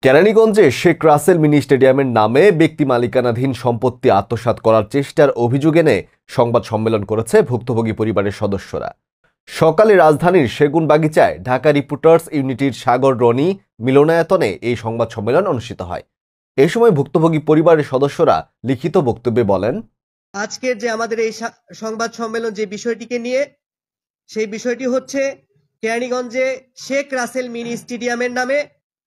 কেরানীগঞ্জে Sheikh Rasel mini স্টেডিয়ামের নামে ব্যক্তি মালিকানাধীন সম্পত্তি আত্মসাৎ করার চেষ্টার অভিযোগ এনে সংবাদ সম্মেলন করেছে ভুক্তভোগী পরিবারের সদস্যরা। সকালে রাজধানীর সেগুনবাগিচায় ঢাকা রিপোর্টার্স ইউনিটির সাগর রনি মিলনায়তনে এই সংবাদ সম্মেলন অনুষ্ঠিত হয়। এ সময় ভুক্তভোগী পরিবারের সদস্যরা লিখিত বক্তব্যে বলেন, আজকের যে আমাদের এই সংবাদ সম্মেলন যে বিষয়টিকে নিয়ে, সেই বিষয়টি হচ্ছে কেরানীগঞ্জে শেখ রাসেল মিনি স্টেডিয়ামের নামে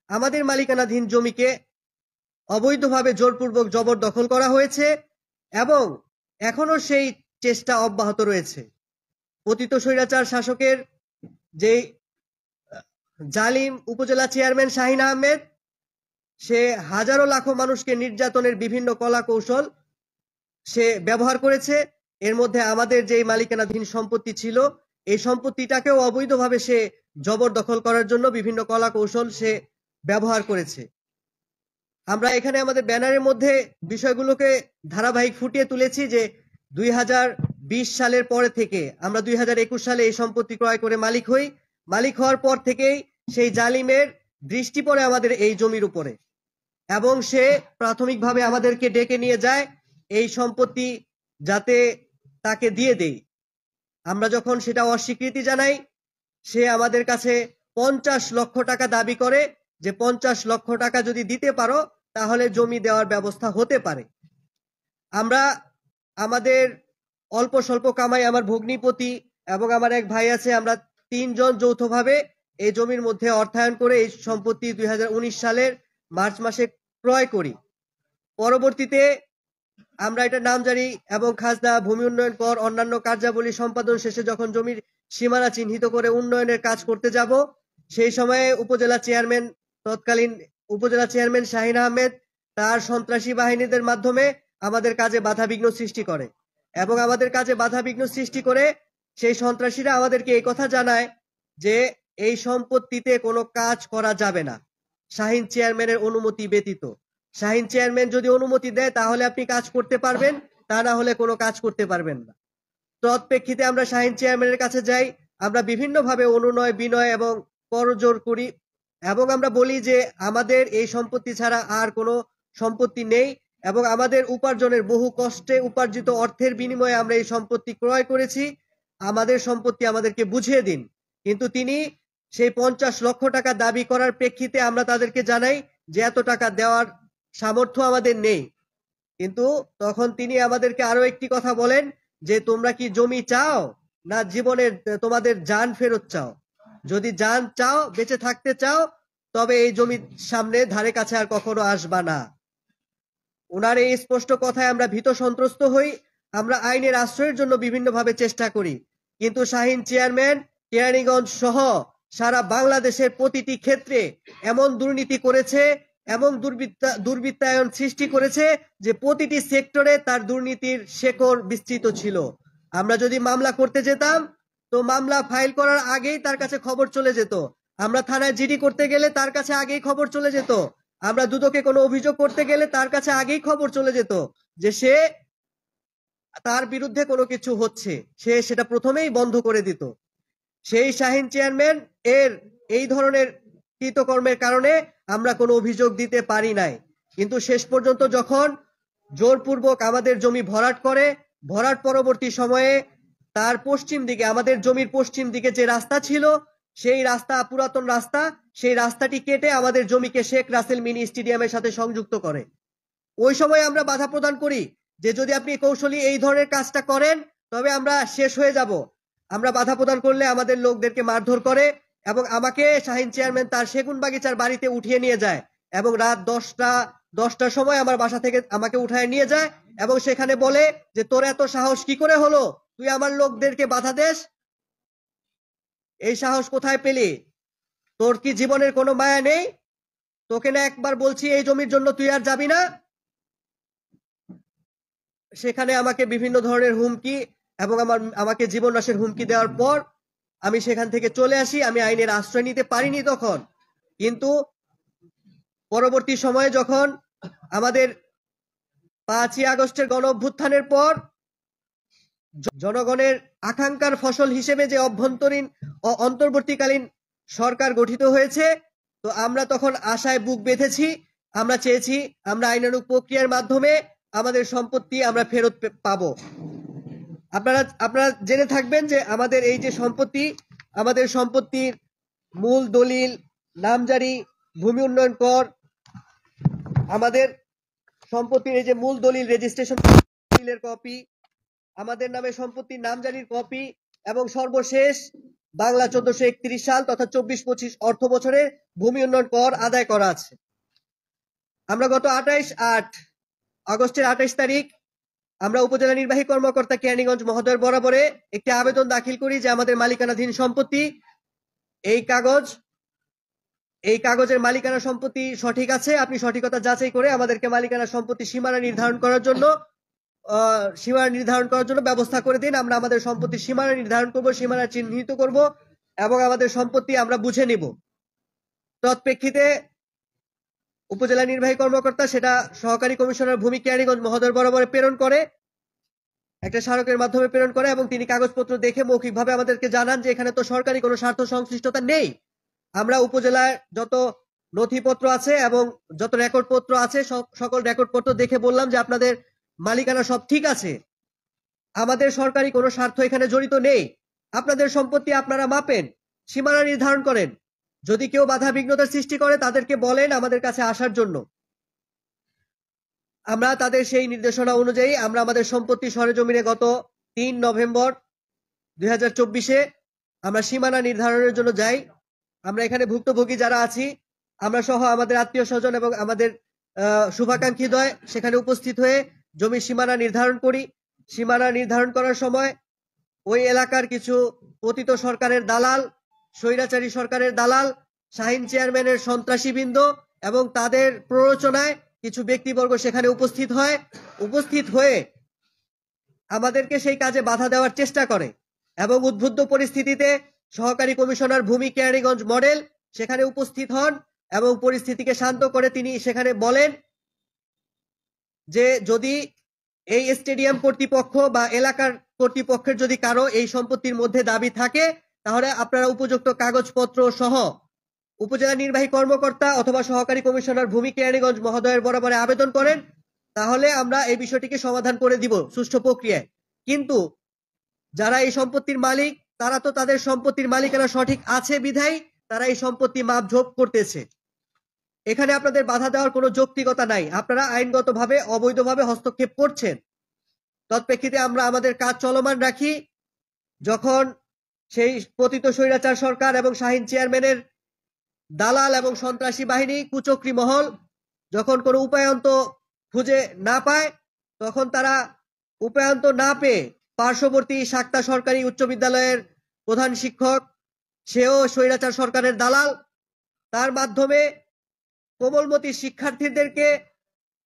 আমাদের মালিকানাধীন জমিকে অবৈধভাবে জোরপূর্বক জবরদখল করা হয়েছে এবং এখনো সেই চেষ্টা অব্যাহত রয়েছে। পতিত স্বৈরাচার শাসকের যে জালিম উপজেলা চেয়ারম্যান শাহিন আহমেদ, সে হাজারো লাখো মানুষকে নির্যাতনের বিভিন্ন কলা কৌশল সে ব্যবহার করেছে। এর মধ্যে আমাদের যে মালিকানাধীন সম্পত্তি ছিল, এই সম্পত্তিটাকেও অবৈধভাবে সে জবরদখল করার জন্য বিভিন্ন কলা কৌশল সে ব্যবহার করেছে। আমরা এখানে আমাদের ব্যানারের মধ্যে বিষয়গুলোকে ধারাবাহিক ফুটিয়ে তুলেছি যে 2020 সালের পরে থেকে আমরা 2021 সালে এই সম্পত্তি ক্রয় করে মালিক হই। মালিক হওয়ার পর থেকেই সেই জালিমের দৃষ্টি পড়ে আমাদের এই জমির উপরে এবং সে প্রাথমিকভাবে আমাদেরকে ডেকে নিয়ে যায় এই সম্পত্তি যাতে তাকে দিয়ে দেই। আমরা যখন সেটা অস্বীকৃতি জানাই, সে আমাদের কাছে 50 লক্ষ টাকা দাবি করে যে 50 লক্ষ টাকা যদি দিতে পারো তাহলে জমি দেওয়ার ব্যবস্থা হতে পারে। আমরা আমাদের অল্প স্বল্প কামাই, আমার ভগ্নিপতি এবং আমার এক ভাই আছে, আমরা 3 জন যৌথভাবে এই জমির মধ্যে অর্থায়ন করে এই সম্পত্তি 2019 সালের মার্চ মাসে ক্রয় করি। পরবর্তীতে আমরা এটা নামজারি এবং খাজনা, ভূমি উন্নয়ন কর, অন্যান্য কার্যাবলী সম্পাদন শেষে যখন জমির সীমানা চিহ্নিত করে উন্নয়নের কাজ করতে যাব, সেই সময়ে তৎকালীন উপজেলা চেয়ারম্যান শাহিন আহমেদ তার সন্ত্রাসী বাহিনীদের মাধ্যমে আমাদের কাজে বাধাবিঘ্ন সৃষ্টি করে এবং আমাদের কাজে বাধাবিঘ্ন সৃষ্টি করে সেই সন্ত্রাসীরা আমাদেরকে এই কথা জানায় যে এই সম্পত্তিতে কোনো কাজ করা যাবে না শাহিন চেয়ারম্যানের অনুমতি ব্যতীত। শাহিন চেয়ারম্যান যদি অনুমতি দেয় তাহলে আপনি কাজ করতে পারবেন, তা না হলে কোনো কাজ করতে পারবেন না। তৎপ্রেক্ষিতে আমরা শাহিন চেয়ারম্যানের কাছে যাই, আমরা বিভিন্নভাবে অনুনয় বিনয় এবং করজোড় করি এবং আমরা বলি যে আমাদের এই সম্পত্তি ছাড়া আর কোনো সম্পত্তি নেই এবং আমাদের উপার্জনের বহু কষ্টে উপার্জিত অর্থের বিনিময়ে আমরা এই সম্পত্তি ক্রয় করেছি, আমাদের সম্পত্তি আমাদেরকে বুঝিয়ে দিন। কিন্তু তিনি সেই 50 লক্ষ টাকা দাবি করার প্রেক্ষিতে আমরা তাদেরকে জানাই যে এত টাকা দেওয়ার সামর্থ্য আমাদের নেই। কিন্তু তখন তিনি আমাদেরকে আরো একটি কথা বলেন যে তোমরা কি জমি চাও না জীবনের তোমাদের জান ফেরত চাও? যদি জান চাও, বেঁচে থাকতে চাও, তবে এই জমির সামনে ধারে কাছে আর কখনো আসবা না। ওনার এই স্পষ্ট কথায় আমরা ভীত সন্ত্রস্ত হই। আমরা আইনের আশ্রয়ের জন্য বিভিন্নভাবে চেষ্টা করি, কিন্তু শাহিন চেয়ারম্যান কেরানীগঞ্জ সহ সারা বাংলাদেশের প্রতিটি ক্ষেত্রে এমন দুর্নীতি করেছে, এমন দুর্বৃত্তায়ন সৃষ্টি করেছে যে প্রতিটি সেক্টরে তার দুর্নীতির শেকড় বিস্তৃত ছিল। আমরা যদি মামলা করতে যেতাম তো মামলা ফাইল করার আগেই তার কাছে খবর চলে যেত। আমরা থানায় জিডি করতে গেলে তার কাছে আগেই খবর চলে যেত। আমরা দুদকে কোনো অভিযোগ করতে গেলে তার কাছে আগেই খবর চলে যেত যে তার বিরুদ্ধে কোনো কিছু হচ্ছে, সে সেটা প্রথমেই বন্ধ করে দিত। সেই শাহিন চেয়ারম্যান এর এই ধরনের কৃতকর্মের কারণে আমরা কোনো অভিযোগ দিতে পারি নাই। কিন্তু শেষ পর্যন্ত যখন জোরপূর্বক আমাদের জমি ভরাট করে, ভরাট পরবর্তী সময়ে তার পশ্চিম দিকে, আমাদের জমির পশ্চিম দিকে যে রাস্তা ছিল, সেই রাস্তা পুরাতন রাস্তা, সেই রাস্তাটি কেটে আমাদের জমিকে শেখ রাসেল মিনি স্টেডিয়ামের সাথে সংযুক্ত করে। ওই সময় আমরা বাধা প্রদান করি যে যদি আপনি কৌশলী এই ধরনের কাজটা করেন তবে আমরা শেষ হয়ে যাব। আমরা বাধা প্রদান করলে আমাদের লোকদেরকে মারধর করে এবং আমাকে শাহিন চেয়ারম্যান তার সেগুনবাগিচার বাড়িতে উঠিয়ে নিয়ে যায় এবং রাত 10টার সময় আমার বাসা থেকে আমাকে উঠায় নিয়ে যায় এবং সেখানে বলে যে তোর এত সাহস কি করে হলো, তুই আমার লোকদেরকে বাধা দেস, এই সাহস কোথায় পেলি? তোর কি জীবনের কোনো মায়া নেই? তোকে না একবার বলছি এই জমির জন্য তুই আর যাবি না? সেখানে আমাকে বিভিন্ন ধরনের হুমকি এবং আমাকে জীবন নাশের হুমকি দেওয়ার পর আমি সেখান থেকে চলে আসি। আমি আইনের আশ্রয় নিতে পারিনি তখন, কিন্তু পরবর্তী সময়ে যখন আমাদের 5ই আগস্টের গণ অভ্যুত্থানের পর জনগণের আকাঙ্ক্ষার ফসল হিসেবে যে অন্তর্বর্তীকালীন সরকার গঠিত হয়েছে, তো আমরা তখন আশায় বুক বেঁধেছি। আমরা চেয়েছি আমরা আইনানুগ প্রক্রিয়ার মাধ্যমে আমাদের সম্পত্তি আমরা ফেরত পাবো। আপনারা জেনে থাকবেন যে আমাদের এই যে সম্পত্তি, আমাদের সম্পত্তির মূল দলিল, নামজারি, ভূমি উন্নয়ন কর, আমাদের সম্পত্তির এই যে মূল দলিল, রেজিস্ট্রেশন দলিলের কপি, আমাদের নামে সম্পত্তির নামজারির কপি এবং সর্বশেষ বাংলা 1431 সাল তথা 24-25 অর্থ বছরে ভূমি উন্নয়ন কর আদায় করা আছে। আমরা গত আগস্টের 28 তারিখ আমরা উপজেলা নির্বাহী কর্মকর্তা কেরানীগঞ্জ মহোদয়ের বরাবরে একটি আবেদন দাখিল করি যে আমাদের মালিকানাধীন সম্পত্তি, এই কাগজের মালিকানা সম্পত্তি সঠিক আছে, আপনি সঠিকতা যাচাই করে আমাদেরকে মালিকানা সম্পত্তি সীমানা নির্ধারণ করার জন্য ব্যবস্থা করে দিন। আমরা আমাদের সম্পত্তির সীমানা নির্ধারণ করব, সীমানা চিহ্নিত করব এবং আমাদের সম্পত্তি আমরা বুঝে নিব। তৎপ্রেক্ষিতে উপজেলা নির্বাহী কর্মকর্তা সেটা সহকারী কমিশনার ভূমি কেরানীগঞ্জ মহোদয়ের বরাবরে প্রেরণ করে, একটা স্মারকের মাধ্যমে প্রেরণ করে এবং তিনি কাগজপত্র দেখে মৌখিকভাবে আমাদেরকে জানান যে এখানে তো সরকারি কোনো স্বার্থ সংশ্লিষ্টতা নেই। আমরা উপজেলার যত নথিপত্র আছে এবং যত রেকর্ডপত্র আছে সকল রেকর্ডপত্র দেখে বললাম যে আপনাদের মালিকানা সব ঠিক আছে, আমাদের সরকারি কোনো স্বার্থ এখানে জড়িত নেই, আপনাদের সম্পত্তি আপনারা মাপেন, সীমানা নির্ধারণ করেন, যদি কেউ বাধা বিঘ্নতার সৃষ্টি করে তাদেরকে বলেন আমাদের কাছে আসার জন্য। আমরা তাদের সেই নির্দেশনা অনুযায়ী আমরা আমাদের সম্পত্তি সরেজমিনে গত 3 নভেম্বর 2024-এ আমরা সীমানা নির্ধারণের জন্য যাই। আমরা এখানে ভুক্তভোগী যারা আছি আমরা সহ আমাদের আত্মীয় স্বজন এবং আমাদের শুভাকাঙ্ক্ষীদ্বয় সেখানে উপস্থিত হয়ে জমির সীমানা নির্ধারণ করি। সীমানা নির্ধারণ করার সময় ওই এলাকার কিছু পতিত সরকারের দালাল, স্বৈরাচারী সরকারের দালাল, শাহিন চেয়ারম্যানের সন্ত্রাসীবৃন্দ এবং তাদের প্ররোচনায় কিছু ব্যক্তিবর্গ সেখানে উপস্থিত হয়ে আমাদেরকে সেই কাজে বাধা দেওয়ার চেষ্টা করে এবং উদ্বুদ্ধ পরিস্থিতিতে সহকারী কমিশনার ভূমি কেরানীগঞ্জ মডেল সেখানে উপস্থিত হন এবং পরিস্থিতিকে শান্ত করে তিনি সেখানে বলেন যে যদি এই স্টেডিয়াম কর্তৃপক্ষ বা এলাকার কর্তৃপক্ষের যদি কারো এই সম্পত্তির মধ্যে দাবি থাকে তাহলে আপনারা উপযুক্ত কাগজপত্র সহ উপজেলা নির্বাহী কর্মকর্তা অথবা সহকারী কমিশনার ভূমি কেরানীগঞ্জ মহোদয়ের বরাবরে আবেদন করেন, তাহলে আমরা এই বিষয়টিকে সমাধান করে দিব সুষ্ঠু প্রক্রিয়ায়। কিন্তু যারা এই সম্পত্তির মালিক তারা তো তাদের সম্পত্তির মালিকানা সঠিক আছে বিধায় তারা এই সম্পত্তি মাপঝোপ করতেছে। এখানে আপনাদের বাধা দেওয়ার কোনো যৌক্তিকতা নাই, আপনারা আইনগতভাবে অবৈধভাবে হস্তক্ষেপ করছেন। তৎপ্রেক্ষিতে আমরা আমাদের কাজ চলমান রাখি। যখন সেই পতিত স্বৈরাচার সরকার এবং শাহিন চেয়ারম্যানের দালাল এবং সন্ত্রাসী বাহিনী, কুচক্রী মহল যখন কোনো উপায়ন্ত খুঁজে না পায় তখন তারা উপায়ন্ত না পেয়ে পার্শ্ববর্তী শাক্তা সরকারি উচ্চ বিদ্যালয়ের প্রধান শিক্ষক, সেও স্বৈরাচার সরকারের দালাল, তার মাধ্যমে কোমলমতি শিক্ষার্থীদেরকে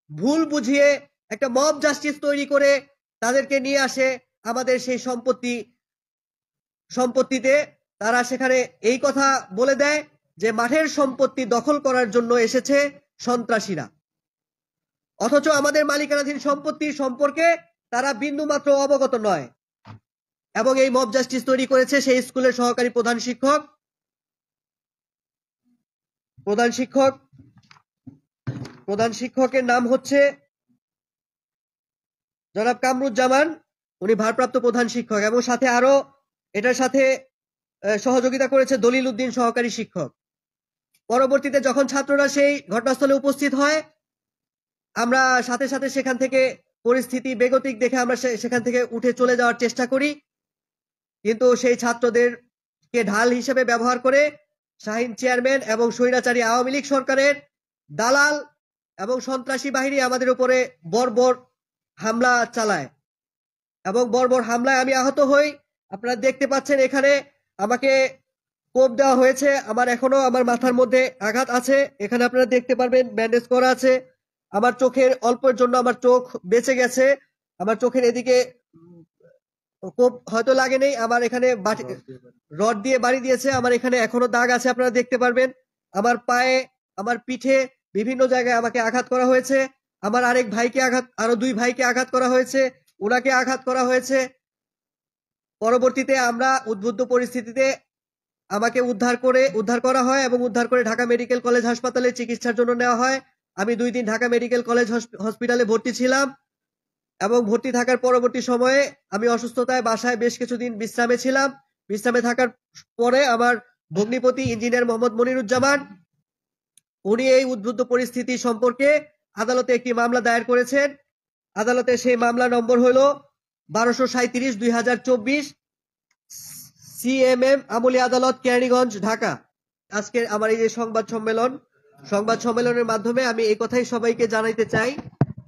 ভুল বুঝিয়ে একটা মব জাস্টিস তৈরি করে তাদেরকে নিয়ে আসে আমাদের সেই সম্পত্তিতে। তারা সেখানে এই কথা বলে দেয় যে মাঠের সম্পত্তি দখল করার জন্য এসেছে সন্ত্রাসীরা, অথচ আমাদের মালিকানাধীন সম্পত্তি সম্পর্কে তারা বিন্দুমাত্র অবগত নয় এবং এই মব জাস্টিস তৈরি করেছে সেই স্কুলের সহকারী প্রধান শিক্ষকের নাম হচ্ছে জনাব কামরুজ্জামান, উনি ভারপ্রাপ্ত প্রধান শিক্ষক এবং সাথে আরো এটার সাথে সহযোগিতা করেছে দলিল উদ্দিন সহকারী শিক্ষক। পরবর্তীতে যখন ছাত্ররা সেই ঘটনাস্থলে উপস্থিত হয় আমরা সাথে সাথে সেখান থেকে পরিস্থিতি বেগতিক দেখে আমরা সেখান থেকে উঠে চলে যাওয়ার চেষ্টা করি, কিন্তু সেই ছাত্রদেরকে ঢাল হিসেবে ব্যবহার করে শাহিন চেয়ারম্যান এবং স্বৈরাচারী আওয়ামী লীগ সরকারের দালাল এবং সন্ত্রাসী বাহিনী আমাদের উপরে বর্বর হামলা চালায় এবং বর্বর হামলায় আমি আহত হই। আপনারা দেখতে পাচ্ছেন এখানে আমাকে কোপ দেওয়া হয়েছে, আমার এখনো আমার মাথার মধ্যে আঘাত আছে, এখানে আপনারা দেখতে পারবেন ব্যান্ডেজ করা আছে। আমার চোখের অল্পের জন্য আমার চোখ বেঁচে গেছে, আমার চোখের এদিকে কোপ হয়তো লাগে নেই, আমার এখানে রড দিয়ে বাড়ি দিয়েছে, আমার এখানে এখনো দাগ আছে আপনারা দেখতে পারবেন। আমার পায়ে, আমার পিঠে বিভিন্ন জায়গায় আমাকে আঘাত করা হয়েছে। আমার আরো 2 ভাইকে আঘাত করা হয়েছে, ওনাকে আঘাত করা হয়েছে। পরবর্তীতে আমরা উদ্বুদ্ধ পরিস্থিতিতে আমাকে উদ্ধার করা হয় এবং উদ্ধার করে ঢাকা মেডিকেল কলেজ হাসপাতালে চিকিৎসার জন্য নেওয়া হয়। আমি 2 দিন ঢাকা মেডিকেল কলেজ হসপিটালে ভর্তি ছিলাম এবং ভর্তি থাকার পরবর্তী সময়ে আমি অসুস্থতায় বাসায় বেশ কিছুদিন বিশ্রামে ছিলাম। বিশ্রামে থাকার পরে আমার ভগ্নিপতি ইঞ্জিনিয়ার মোহাম্মদ মনিরুজ্জামান উনি এই উদ্বুদ্ধ পরিস্থিতি সম্পর্কে আদালতে একটি মামলা দায়ের করেছেন। আদালতে সেই মামলা নম্বর হলো 1237/2024 সিএমএম আমলি আদালত কেরানীগঞ্জ ঢাকা। আজকের আমার এই যে সংবাদ সম্মেলনের মাধ্যমে আমি এই কথাই সবাইকে জানাইতে চাই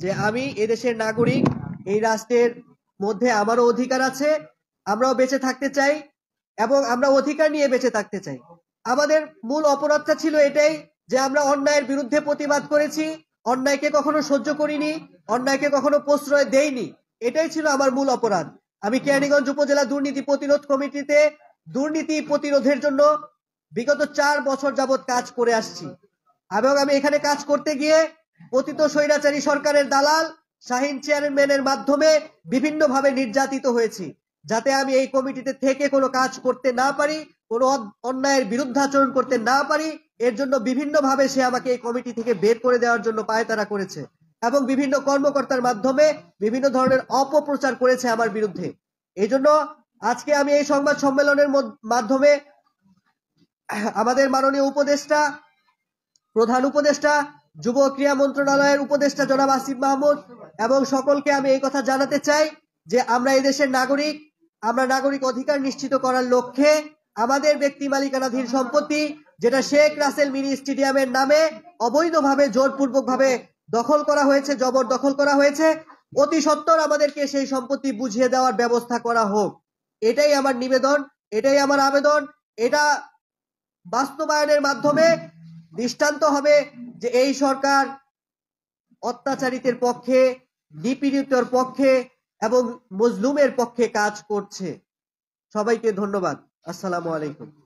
যে আমি এদেশের নাগরিক, এই রাষ্ট্রের মধ্যে আমারও অধিকার আছে, আমরাও বেঁচে থাকতে চাই এবং আমরা অধিকার নিয়ে বেঁচে থাকতে চাই। আমাদের মূল অপরাধটা ছিল এটাই যে আমরা অন্যায়ের বিরুদ্ধে প্রতিবাদ করেছি, অন্যায়কে কখনো সহ্য করিনি, অন্যায়কে কখনো প্রশ্রয় দেইনি। এটাই ছিল আমার মূল অপরাধ। আমি কেরানীগঞ্জ উপজেলা দুর্নীতি প্রতিরোধ কমিটিতে দুর্নীতি প্রতিরোধের জন্য বিগত 4 বছর যাবৎ কাজ করে আসছি এবং আমি এখানে কাজ করতে গিয়ে পতিত স্বৈরাচারী সরকারের দালাল শাহিন চেয়ারম্যানের মাধ্যমে বিভিন্নভাবে নির্যাতিত হয়েছি, যাতে আমি এই কমিটিতে থেকে কোনো কাজ করতে না পারি, কোনো অন্যায়ের বিরুদ্ধাচরণ করতে না পারি। এর জন্য বিভিন্নভাবে সে আমাকে এই কমিটি থেকে বের করে দেওয়ার জন্য পায়তারা করেছে এবং বিভিন্ন কর্মকর্তার মাধ্যমে বিভিন্ন ধরনের অপপ্রচার করেছে আমার বিরুদ্ধে। এই জন্য আজকে আমি এই সংবাদ সম্মেলনের মাধ্যমে আমাদের মাননীয় উপদেষ্টা, প্রধান উপদেষ্টা, যুব ক্রীড়া মন্ত্রণালয়ের উপদেষ্টা জনাব আসিফ মাহমুদ এবং সকলকে আমি এই কথা জানাতে চাই যে আমরা এদেশের নাগরিক, আমরা নাগরিক অধিকার নিশ্চিত করার লক্ষ্যে আমাদের ব্যক্তি মালিকানাধীন সম্পত্তি, যেটা শেখ রাসেল মিনি স্টেডিয়ামের নামে অবৈধভাবে জোরপূর্বকভাবে দখল করা হয়েছে, জবরদখল করা হয়েছে, অতি সত্বর আমাদেরকে সেই সম্পত্তি বুঝিয়ে দেওয়ার ব্যবস্থা করা হোক। এটাই আমার নিবেদন, এটাই আমার আবেদন। এটা বাস্তবায়নের মাধ্যমে দৃষ্টান্ত হবে যে এই সরকার অত্যাচারিতের পক্ষে, নিপীড়িতের পক্ষে এবং মজলুমের পক্ষে কাজ করছে। সবাইকে ধন্যবাদ। আসসালামু আলাইকুম।